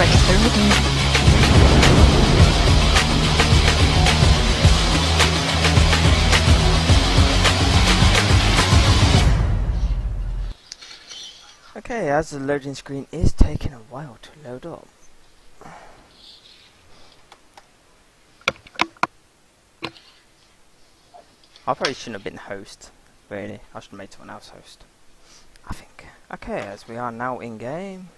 magatheidon. Okay, as the loading screen is taking a while to load up. I probably shouldn't have been host, really. I should have made someone else host, I think. Okay, as we are now in game.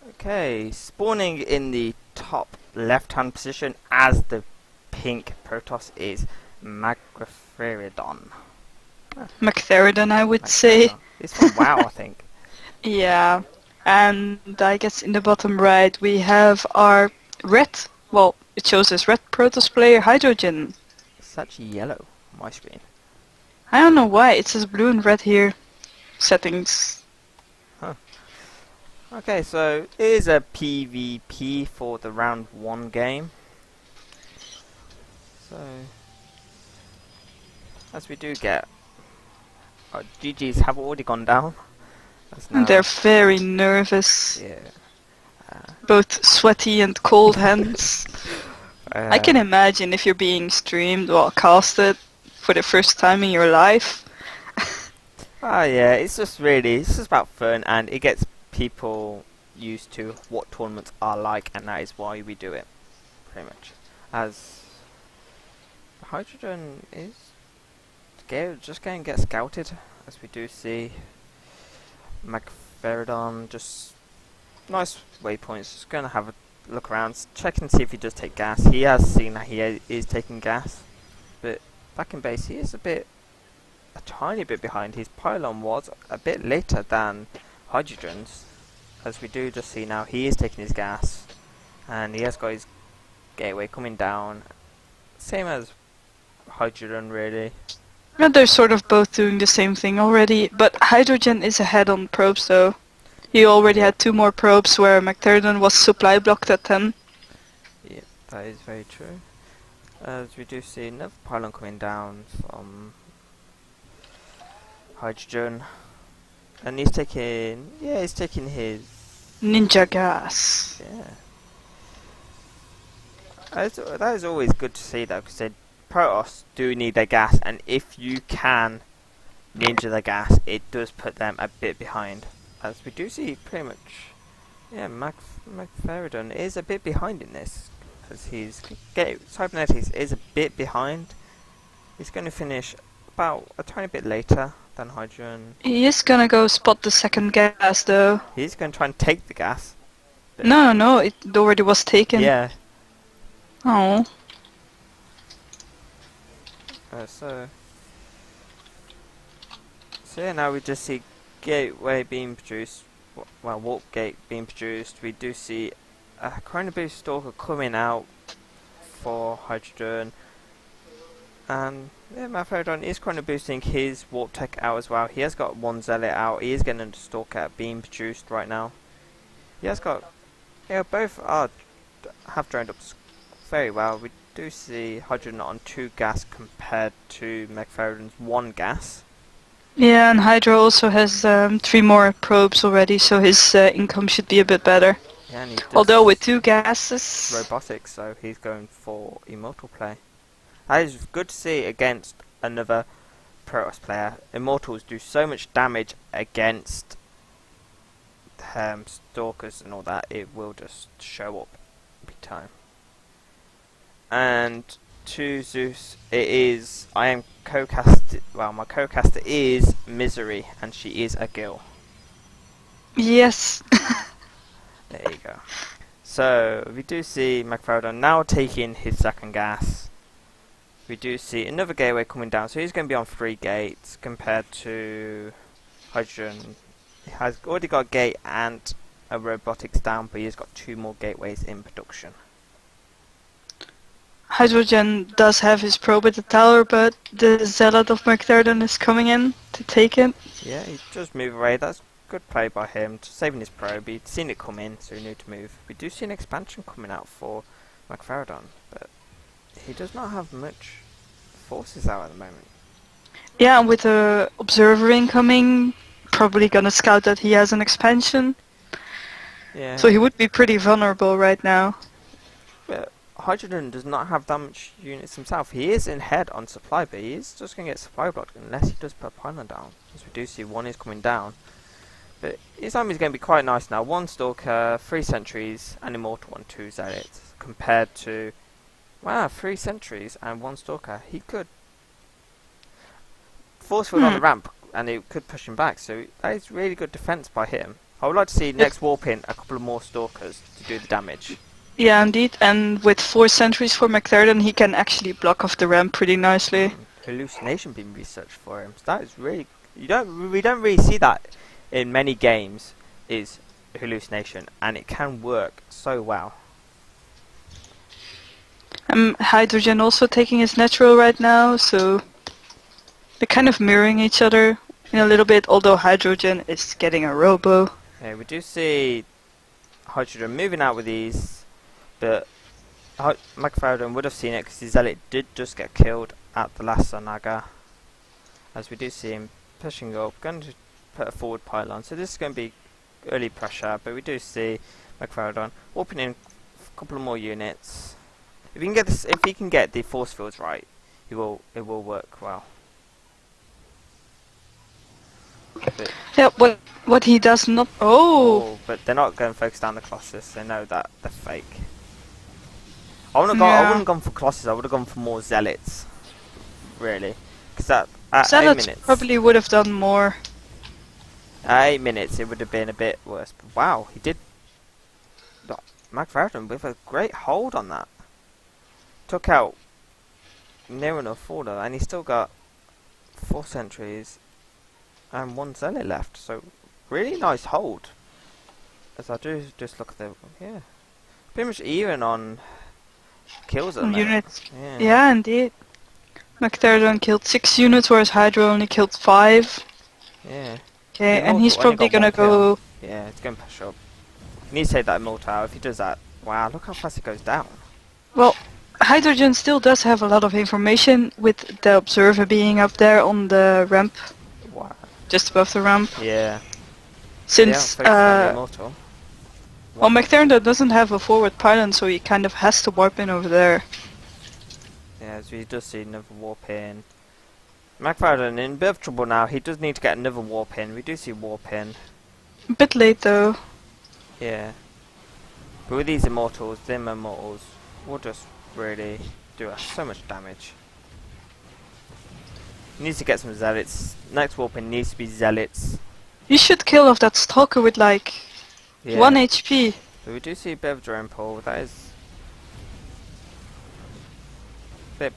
Okay, spawning in the top left hand position as the pink Protoss is magatheidon. Magatheidon, I would say. It's from WoW, I think. Yeah, and I guess in the bottom right we have our red, well, it shows as red Protoss player Hydrogen. It's actually yellow on my screen. I don't know why, it says blue and red here. Settings. Huh. Okay, so it is a PvP for the round 1 game. So, as we do get, our GGs have already gone down. And they're very nervous. Yeah. Both sweaty and cold hands. I can imagine if you're being streamed or casted for the first time in your life. Yeah, it's just about fun, and it gets people used to what tournaments are like, and that is why we do it, pretty much. As Hydrogen is just going to get scouted, as we do see magatheidon, just nice waypoints, just going to have a look around, check and see if he does take gas. He has seen that he is taking gas, but back in base he is a tiny bit behind. His pylon was a bit later than Hydrogen's, as we do just see now he is taking his gas, and he has got his gateway coming down, same as Hydrogen really. Yeah, they're sort of both doing the same thing already, but Hydrogen is ahead on probes though. He already had 2 more probes where magatheidon was supply blocked at 10. Yep, that is very true. As we do see another pylon coming down from Hydrogen, and he's taking his Ninja gas. Yeah, that is always good to see though, because Protoss do need their gas, and if you can ninja the gas, it does put them a bit behind. As we do see pretty much, yeah, magatheidon is a bit behind in this, as his cybernetics is a bit behind. He's going to finish about a tiny bit later than Hydrogen. He is gonna go spot the second gas though. He's going to try and take the gas. No, it already was taken. Yeah. Oh. So yeah, now we just see gateway being produced, well, warp gate being produced. We do see a Chronoboost Stalker coming out for Hydrogen, and yeah, magatheidon is Chronoboosting his warp tech out as well. He has got 1 zealot out. He is getting a Stalker being produced right now. He has got, yeah, both have droned up very well. We do see Hydrogen on 2 gas compared to magatheidon's 1 gas. Yeah, and Hydra also has 3 more probes already, so his income should be a bit better. Yeah, and he does although with 2 gases... robotics, so he's going for immortal play. That is good to see against another Protoss player. Immortals do so much damage against stalkers and all that, it will just show up big time. And to Zeus, I am co-casted, well, my co-caster is Misery, and she is a girl. Yes. There you go. So, we do see magatheidon now taking his second gas. We do see another gateway coming down, so he's going to be on 3 gates compared to Hydrogen. He has already got a gate and a robotics down, but he's got 2 more gateways in production. Hydrogen does have his probe at the tower, but the zealot of magatheidon is coming in to take it. Yeah, he just moved away. That's good play by him, just saving his probe. He'd seen it come in, so he knew to move. We do see an expansion coming out for magatheidon, but he does not have much forces out at the moment. Yeah, and with the observer incoming, probably gonna scout that he has an expansion. Yeah. So he would be pretty vulnerable right now. But Hydrogen does not have that much units himself. He is in head on supply, but he is just going to get supply blocked unless he does put a pylon down. As we do see, one is coming down. But his army is going to be quite nice now. 1 Stalker, 3 Sentries, and Immortal on 2 Zealots. Compared to, wow, 3 Sentries and 1 Stalker. He could force field on the ramp, and it could push him back. So that is really good defense by him. I would like to see next warp in a couple of more Stalkers to do the damage. Yeah, indeed. And with 4 sentries for McTurden, he can actually block off the ramp pretty nicely. Hallucination being researched for him. So that is really, we don't really see that in many games. Is hallucination, and it can work so well. Hydrogen also taking his natural right now, so they're kind of mirroring each other in a little bit. Although Hydrogen is getting a robo. Yeah, we do see Hydrogen moving out with these, but McFarden would have seen it because his Zealot did just get killed at the last Sanaga. As we do see him pushing up, going to put a forward pylon. So this is going to be early pressure, but we do see McFarden warping in a couple of more units. If he can get this, if he can get the force fields right, it will work well. But Yeah, what he does not. Oh, but they're not going to focus down the Colossus. They know that they're fake. I wouldn't have gone for Colossus. I would have gone for more Zealots. Really, because at 8 Zealots minutes, probably would have done more. at 8 minutes, it would have been a bit worse. But wow, he did. McFarden with a great hold on that. Took out near enough order, and he still got 4 sentries and 1 Zealot left. So really nice hold. As I do just look at the pretty much even on kills at the moment. Units. Yeah, indeed. McTurden killed 6 units, whereas Hydro only killed 5. Yeah. Okay, and he's probably gonna go. Yeah, it's going to push up. You need to take that Immortal. If he does that, wow, look how fast it goes down. Well, Hydrogen still does have a lot of information with the observer being up there on the ramp, Wow. just above the ramp. Yeah. Since Immortal. well, McTurden doesn't have a forward pylon, so he kind of has to warp in over there. Yeah, as we does see another warp in. McFarden in a bit of trouble now. He does need to get another warp in. We do see warp in. A bit late though. Yeah. But with these Immortals, them Immortals will just really do us so much damage. He needs to get some Zealots. Next warp in needs to be Zealots. You should kill off that stalker with like 1 HP. But we do see a bit of drone pull. That is a bit.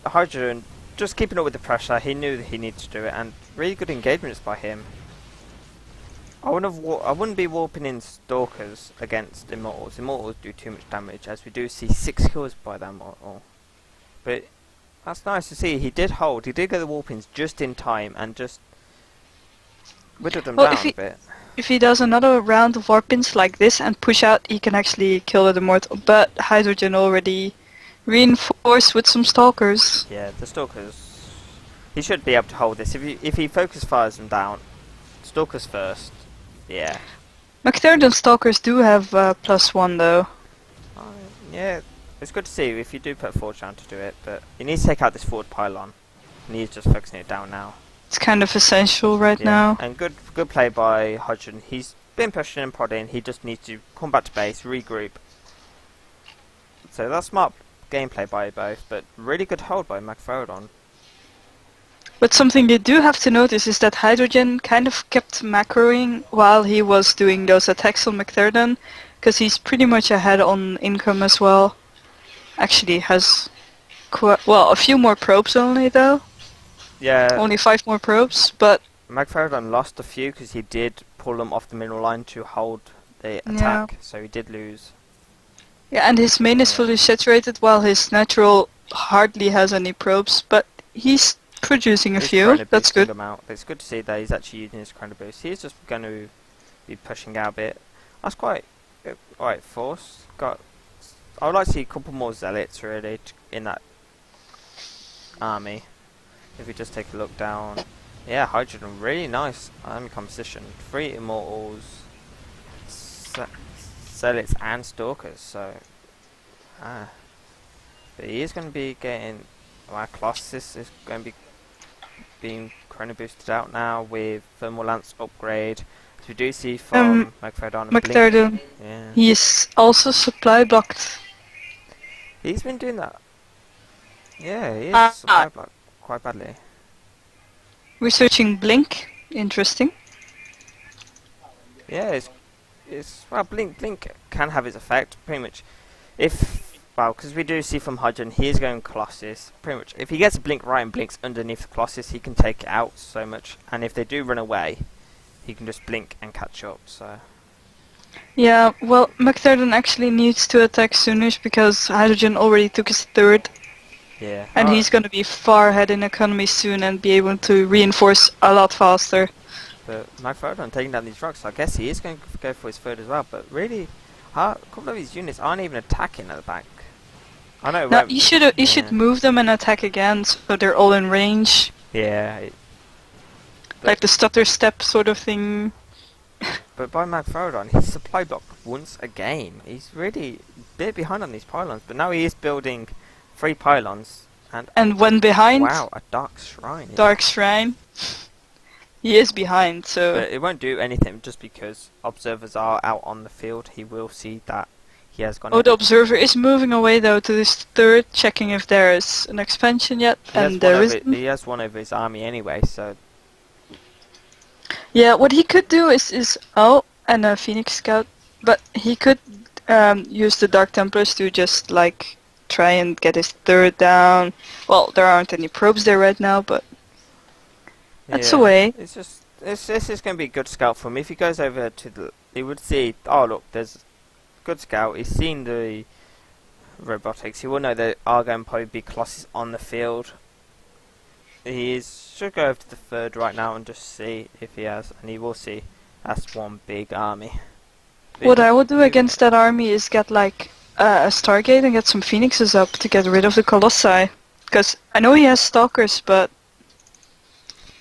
Hydrogen just keeping up with the pressure. He knew that he needed to do it, and really good engagements by him. I wouldn't be warping in Stalkers against Immortals. Immortals do too much damage, as we do see 6 kills by that Immortal. But that's nice to see. He did hold. He did get the warpings just in time, and just whittled them down a bit. If he does another round of warpins like this and push out, he can actually kill the Immortal. But Hydrogen already reinforced with some Stalkers. Yeah, the Stalkers. He should be able to hold this. If he focus fires them down, Stalkers first. Yeah. McTurden Stalkers do have +1 though. Yeah, it's good to see if you do put Forge down to do it, but you need to take out this forward pylon. And he's just focusing it down now. It's kind of essential right now. And good play by Hudson. He's been pushing and prodding. He just needs to come back to base, regroup. So that's smart gameplay by both, but really good hold by McFarden. But something you do have to notice is that Hydrogen kind of kept macroing while he was doing those attacks on McTurden, because he's pretty much ahead on income as well. Actually has a few more probes only though. Yeah. Only 5 more probes, but McFarden lost a few because he did pull them off the mineral line to hold the attack, so he did lose. Yeah, and his main is fully saturated while his natural hardly has any probes, but he's producing a few. That's good. It's good to see that he's actually using his chrono boost. He's just going to be pushing out a bit. That's quite alright. Force I would like to see a couple more zealots really in that army. If we just take a look down, yeah, Hydrogen really nice army composition. 3 immortals, Zealots and Stalkers, so... But he is going to be getting... Well, Colossus is going to be being chrono boosted out now with Thermal Lance upgrade. As we do see from magatheidon and Blink. magatheidon. Yeah. He is also supply blocked. He's been doing that. Yeah, he is supply blocked quite badly. Researching Blink. Interesting. Yeah, well, Blink can have its effect pretty much. Because we do see from Hydrogen, he is going Colossus. Pretty much, if he gets a Blink right and Blinks underneath the Colossus, he can take it out so much. And if they do run away, he can just Blink and catch up. So. Yeah, well, magatheidon actually needs to attack soonish because Hydrogen already took his third. Yeah. And he's going to be far ahead in economy soon and be able to reinforce a lot faster. But magatheidon taking down these rocks, so I guess he is going to go for his third as well. But really, a couple of these units aren't even attacking at the back. I know. No, you should move them and attack again, so they're all in range. Yeah. Like the stutter step sort of thing. But by magatheidon, he's supply blocked once again. He's really a bit behind on these pylons, but now he is building 3 pylons. And when behind... Wow, a Dark Shrine. Dark Shrine. He is behind, so... But it won't do anything, just because observers are out on the field. He will see that he has gone... Oh, the observer is moving away though to this third, checking if there is an expansion yet, and there isn't. He has one over his army anyway, so... Yeah, what he could do is and a Phoenix Scout, but he could use the Dark Templars to just like try and get his third down. Well, there aren't any probes there right now, but that's a way. It's just this is going to be a good scout for him. If he goes over to the, he would see. Oh look, there's a good scout. He's seen the robotics. He will know there are going to probably be Colossus on the field. Should go over to the third right now and just see if he has, and he will see. That's one big army. What I would do against that army is get like a Stargate and get some Phoenixes up to get rid of the Colossi. Because I know he has Stalkers, but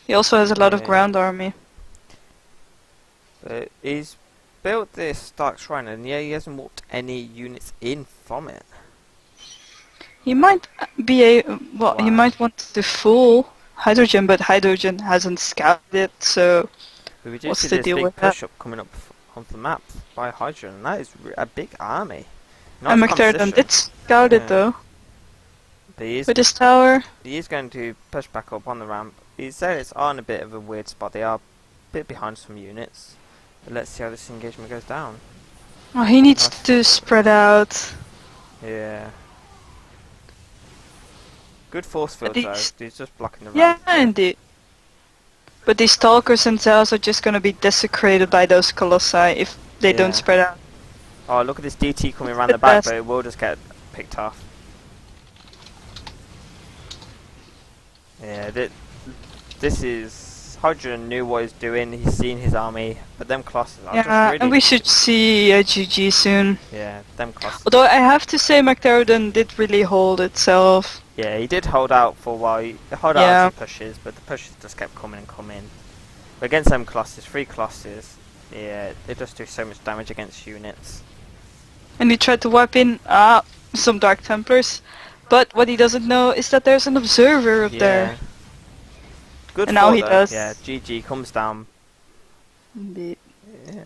he also has a lot of ground army. But he's built this Dark Shrine, and yeah, he hasn't walked any units in from it. He might be he might want to fool Hydrogen, but Hydrogen hasn't scouted it, so But we do what's see the this deal big with that? push up coming up on the map by Hydrogen, and that is a big army. And magatheidon did scout it though. But he is, With his tower. he is going to push back up on the ramp. His Zealots are in a bit of a weird spot. They are a bit behind some units. But let's see how this engagement goes down. Oh, he needs to spread out. Yeah. Good force field though. He's just blocking the Yeah, ramp. indeed. But these Stalkers and Zealots are just gonna be desecrated by those Colossi if they don't spread out. Oh, look at this DT coming around The the back, best. but it will just get picked off. Yeah, this is... Hydrogen knew what he was doing, he's seen his army, but them Colossus are just Yeah, really... and we should see a GG soon. Yeah, them Colossus... Although I have to say magatheidon did really hold itself. Yeah, he did hold out for a while. He held out some pushes, but the pushes just kept coming and coming. But against them Colossus, 3 Colossus, yeah, they just do so much damage against units. And he tried to wipe in some Dark Templars. But what he doesn't know is that there's an observer up there. Good And now fought, he though. does. Yeah, GG comes down. Indeed. Yeah.